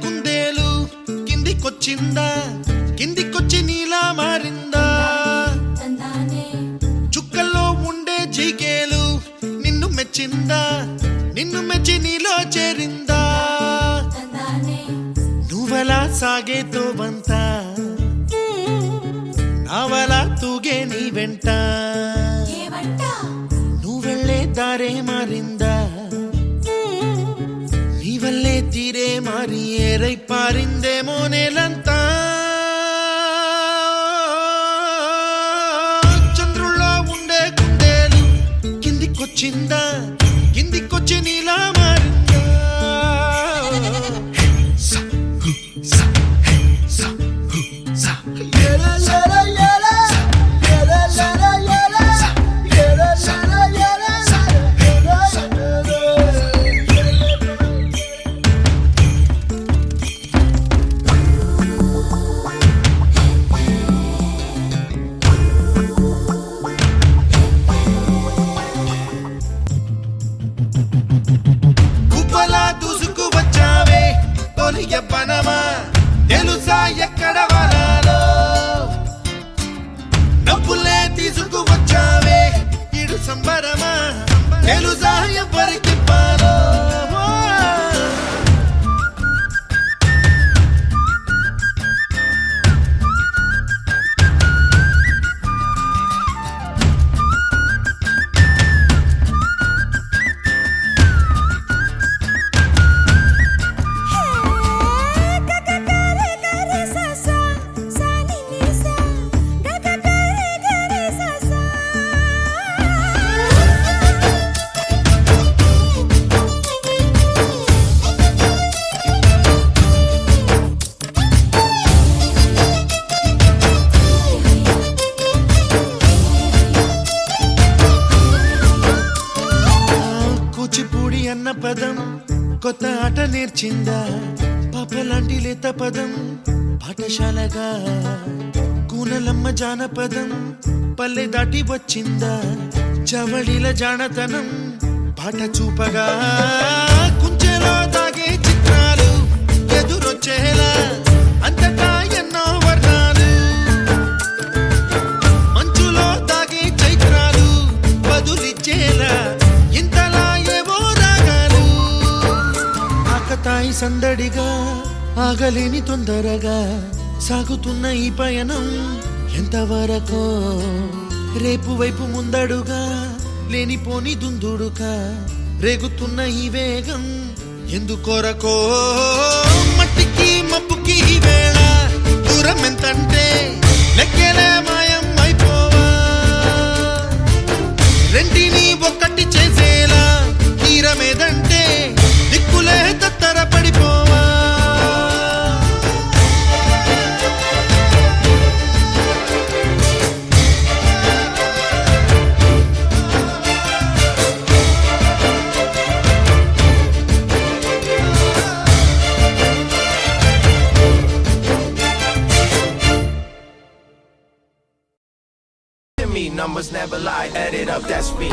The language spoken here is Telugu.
కుందేలు కిందికొచ్చిందా కిందికొచ్చి నీలా మారిందా చుక్కల్లో ఉండే జీకేలు నిన్ను మెచ్చిందా నిన్ను మెచ్చి నీలో చేరిందా నువ్వలా సాగేతో వంత నావలా తూగే నీ వెంట నువ్వెళ్ళే దారే మారిందా నీవల్లే తీరే మారి ఏరై పారిందేమో నేలంతా చంద్రుల్లో ఉండే కుందేలు కిందికొచ్చిందా కిందికొచ్చి నీలా మారిందా పనమా తెలుసా ఎక్కడ వరాలో డబ్బులే తీసుకువచ్చావే ఇడు సంబరమా తెలుసా ఎవరికి పాలో అన్న పదం కొత్త ఆట నేర్చిందా పాపలాంటి లేత పదం పాఠశాలగా కూనలమ్మ జానపదం పల్లె దాటి వచ్చిందా చవళిల జానతనం పాట చూపగా కుంచెలో దాగే చిత్రాలు ఎదురొచ్చేలా అంతటా ఎన్నో వర్ణాలు మంచులో దాగే చైత్రాలు బదులిచ్చేలా తాయి సందడిగా ఆగలేని తొందరగా సాగుతున్న ఈ పయనం ఎంతవరకో రేపు వైపు ముందడుగా లేనిపోని దుందుడుగా రేగుతున్న ఈ వేగం ఎందుకొరకో మట్టికి మబ్బుకి ఈ వేళ దూరం ఎంతంటే లెక్కలే మాయం అయిపోవా రెంటిని ఒక్కటి చేసేలా తీరమేదంటే దిక్కులే తత్తర పడిపోవా Numbers never lie, add it up, that's me.